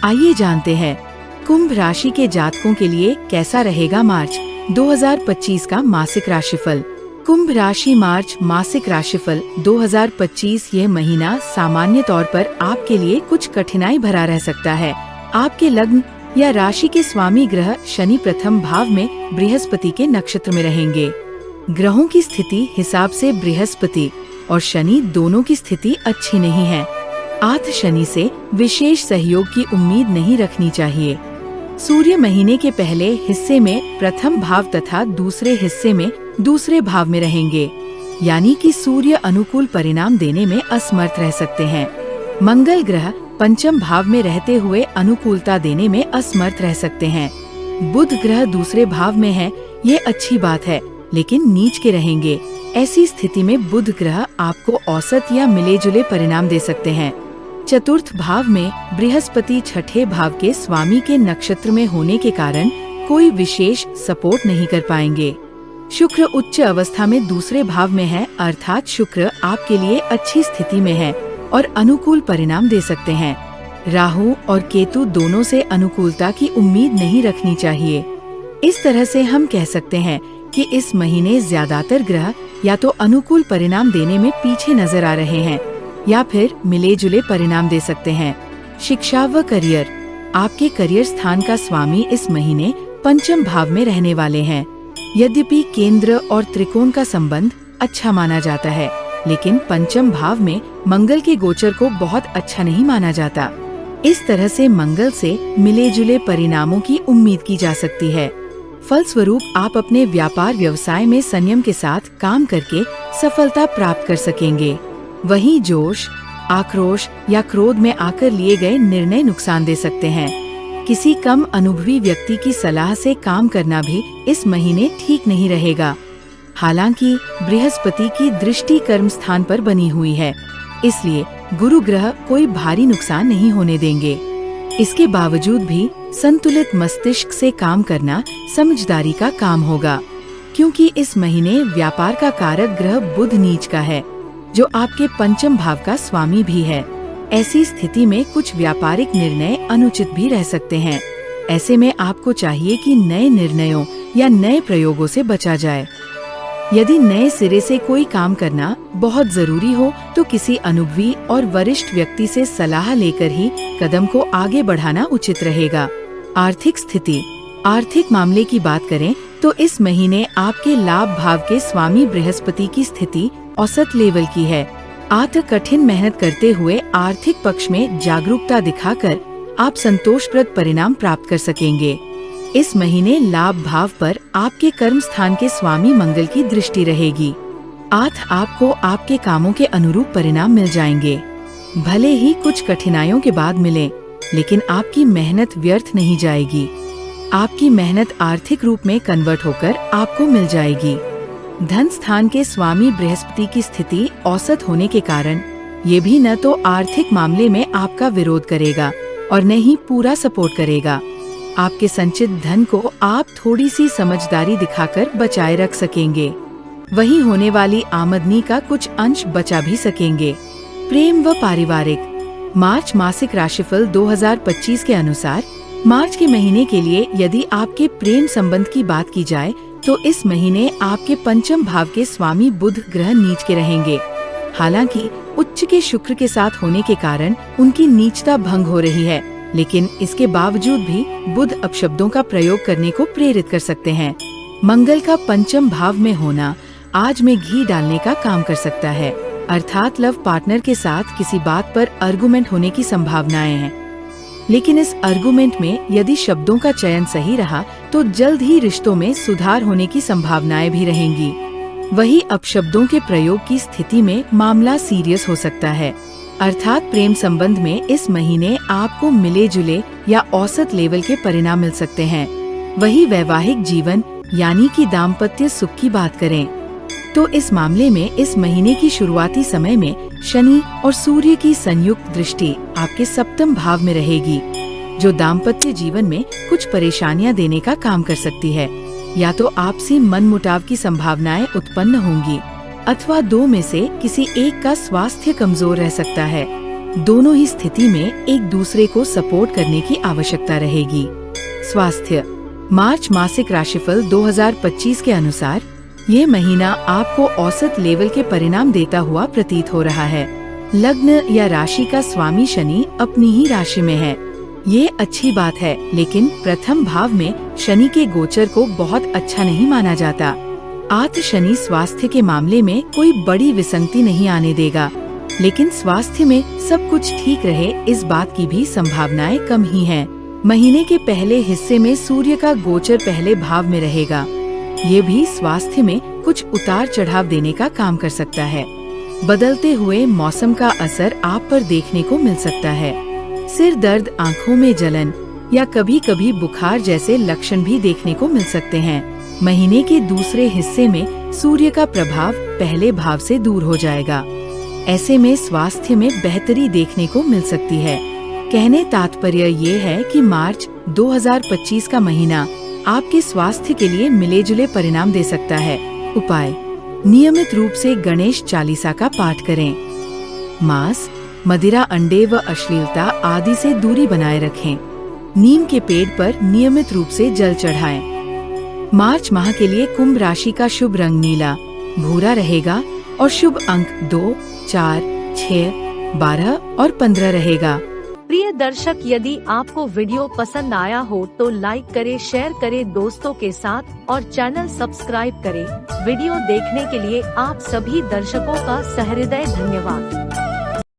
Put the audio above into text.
आइए जानते हैं कुंभ राशि के जातकों के लिए कैसा रहेगा मार्च 2025 का मासिक राशिफल। कुंभ राशि मार्च मासिक राशिफल 2025। यह महीना सामान्य तौर पर आपके लिए कुछ कठिनाई भरा रह सकता है। आपके लग्न या राशि के स्वामी ग्रह शनि प्रथम भाव में बृहस्पति के नक्षत्र में रहेंगे। ग्रहों की स्थिति हिसाब से बृहस्पति और शनि दोनों की स्थिति अच्छी नहीं है। आठ शनि से विशेष सहयोग की उम्मीद नहीं रखनी चाहिए। सूर्य महीने के पहले हिस्से में प्रथम भाव तथा दूसरे हिस्से में दूसरे भाव में रहेंगे, यानी कि सूर्य अनुकूल परिणाम देने में असमर्थ रह सकते हैं। मंगल ग्रह पंचम भाव में रहते हुए अनुकूलता देने में असमर्थ रह सकते हैं। बुध ग्रह दूसरे भाव में है, ये अच्छी बात है, लेकिन नीच के रहेंगे। ऐसी स्थिति में बुध ग्रह आपको औसत या मिले जुले परिणाम दे सकते हैं। चतुर्थ भाव में बृहस्पति छठे भाव के स्वामी के नक्षत्र में होने के कारण कोई विशेष सपोर्ट नहीं कर पाएंगे। शुक्र उच्च अवस्था में दूसरे भाव में है, अर्थात शुक्र आपके लिए अच्छी स्थिति में है और अनुकूल परिणाम दे सकते हैं। राहु और केतु दोनों से अनुकूलता की उम्मीद नहीं रखनी चाहिए। इस तरह से हम कह सकते हैं कि इस महीने ज्यादातर ग्रह या तो अनुकूल परिणाम देने में पीछे नजर आ रहे हैं या फिर मिले जुले परिणाम दे सकते हैं। शिक्षा व करियर। आपके करियर स्थान का स्वामी इस महीने पंचम भाव में रहने वाले हैं। यद्यपि केंद्र और त्रिकोण का संबंध अच्छा माना जाता है, लेकिन पंचम भाव में मंगल के गोचर को बहुत अच्छा नहीं माना जाता। इस तरह से मंगल से मिले जुले परिणामों की उम्मीद की जा सकती है। फलस्वरूप आप अपने व्यापार व्यवसाय में संयम के साथ काम करके सफलता प्राप्त कर सकेंगे। वहीं जोश, आक्रोश या क्रोध में आकर लिए गए निर्णय नुकसान दे सकते हैं। किसी कम अनुभवी व्यक्ति की सलाह से काम करना भी इस महीने ठीक नहीं रहेगा। हालांकि बृहस्पति की दृष्टि कर्म स्थान पर बनी हुई है, इसलिए गुरु ग्रह कोई भारी नुकसान नहीं होने देंगे। इसके बावजूद भी संतुलित मस्तिष्क से काम करना समझदारी का काम होगा, क्योंकि इस महीने व्यापार का कारक ग्रह बुध नीच का है, जो आपके पंचम भाव का स्वामी भी है। ऐसी स्थिति में कुछ व्यापारिक निर्णय अनुचित भी रह सकते हैं। ऐसे में आपको चाहिए कि नए निर्णयों या नए प्रयोगों से बचा जाए। यदि नए सिरे से कोई काम करना बहुत जरूरी हो तो किसी अनुभवी और वरिष्ठ व्यक्ति से सलाह लेकर ही कदम को आगे बढ़ाना उचित रहेगा। आर्थिक स्थिति। आर्थिक मामले की बात करें तो इस महीने आपके लाभ भाव के स्वामी बृहस्पति की स्थिति औसत लेवल की है। आप कठिन मेहनत करते हुए आर्थिक पक्ष में जागरूकता दिखाकर आप संतोषप्रद परिणाम प्राप्त कर सकेंगे। इस महीने लाभ भाव पर आपके कर्म स्थान के स्वामी मंगल की दृष्टि रहेगी। आपको आपके कामों के अनुरूप परिणाम मिल जाएंगे। भले ही कुछ कठिनाइयों के बाद मिले, लेकिन आपकी मेहनत व्यर्थ नहीं जाएगी। आपकी मेहनत आर्थिक रूप में कन्वर्ट होकर आपको मिल जाएगी। धन स्थान के स्वामी बृहस्पति की स्थिति औसत होने के कारण ये भी न तो आर्थिक मामले में आपका विरोध करेगा और न ही पूरा सपोर्ट करेगा। आपके संचित धन को आप थोड़ी सी समझदारी दिखाकर बचाए रख सकेंगे। वहीं होने वाली आमदनी का कुछ अंश बचा भी सकेंगे। प्रेम व पारिवारिक। मार्च मासिक राशिफल 2025 के अनुसार मार्च के महीने के लिए यदि आपके प्रेम संबंध की बात की जाए तो इस महीने आपके पंचम भाव के स्वामी बुध ग्रह नीच के रहेंगे। हालांकि उच्च के शुक्र के साथ होने के कारण उनकी नीचता भंग हो रही है, लेकिन इसके बावजूद भी बुध अपशब्दों का प्रयोग करने को प्रेरित कर सकते हैं। मंगल का पंचम भाव में होना आज में घी डालने का काम कर सकता है, अर्थात लव पार्टनर के साथ किसी बात पर आर्गुमेंट होने की संभावनाएं हैं। लेकिन इस आर्गुमेंट में यदि शब्दों का चयन सही रहा तो जल्द ही रिश्तों में सुधार होने की संभावनाएं भी रहेंगी। वही अपशब्दों के प्रयोग की स्थिति में मामला सीरियस हो सकता है, अर्थात प्रेम संबंध में इस महीने आपको मिले जुले या औसत लेवल के परिणाम मिल सकते हैं। वही वैवाहिक जीवन यानी कि दाम्पत्य सुख की बात करें तो इस मामले में इस महीने की शुरुआती समय में शनि और सूर्य की संयुक्त दृष्टि आपके सप्तम भाव में रहेगी, जो दाम्पत्य जीवन में कुछ परेशानियां देने का काम कर सकती है। या तो आपसी मनमुटाव की संभावनाएं उत्पन्न होंगी अथवा दो में से किसी एक का स्वास्थ्य कमजोर रह सकता है। दोनों ही स्थिति में एक दूसरे को सपोर्ट करने की आवश्यकता रहेगी। स्वास्थ्य। मार्च मासिक राशिफल 2025 के अनुसार ये महीना आपको औसत लेवल के परिणाम देता हुआ प्रतीत हो रहा है। लग्न या राशि का स्वामी शनि अपनी ही राशि में है। ये अच्छी बात है, लेकिन प्रथम भाव में शनि के गोचर को बहुत अच्छा नहीं माना जाता। आठ शनि स्वास्थ्य के मामले में कोई बड़ी विसंगति नहीं आने देगा, लेकिन स्वास्थ्य में सब कुछ ठीक रहे इस बात की भी संभावनाएं कम ही हैं। महीने के पहले हिस्से में सूर्य का गोचर पहले भाव में रहेगा। ये भी स्वास्थ्य में कुछ उतार चढ़ाव देने का काम कर सकता है। बदलते हुए मौसम का असर आप पर देखने को मिल सकता है। सिर दर्द, आँखों में जलन या कभी कभी बुखार जैसे लक्षण भी देखने को मिल सकते हैं। महीने के दूसरे हिस्से में सूर्य का प्रभाव पहले भाव से दूर हो जाएगा। ऐसे में स्वास्थ्य में बेहतरी देखने को मिल सकती है। कहने तात्पर्य ये है कि मार्च 2025 का महीना आपके स्वास्थ्य के लिए मिले जुले परिणाम दे सकता है। उपाय। नियमित रूप से गणेश चालीसा का पाठ करें। मांस, मदिरा, अंडे व अश्लीलता आदि से दूरी बनाए रखें। नीम के पेड़ पर नियमित रूप से जल चढ़ाएं। मार्च माह के लिए कुंभ राशि का शुभ रंग नीला, भूरा रहेगा और शुभ अंक 2, 4, 6, 12 और 15 रहेगा। प्रिय दर्शक, यदि आपको वीडियो पसंद आया हो तो लाइक करें, शेयर करें दोस्तों के साथ और चैनल सब्सक्राइब करें। वीडियो देखने के लिए आप सभी दर्शकों का सहृदय धन्यवाद।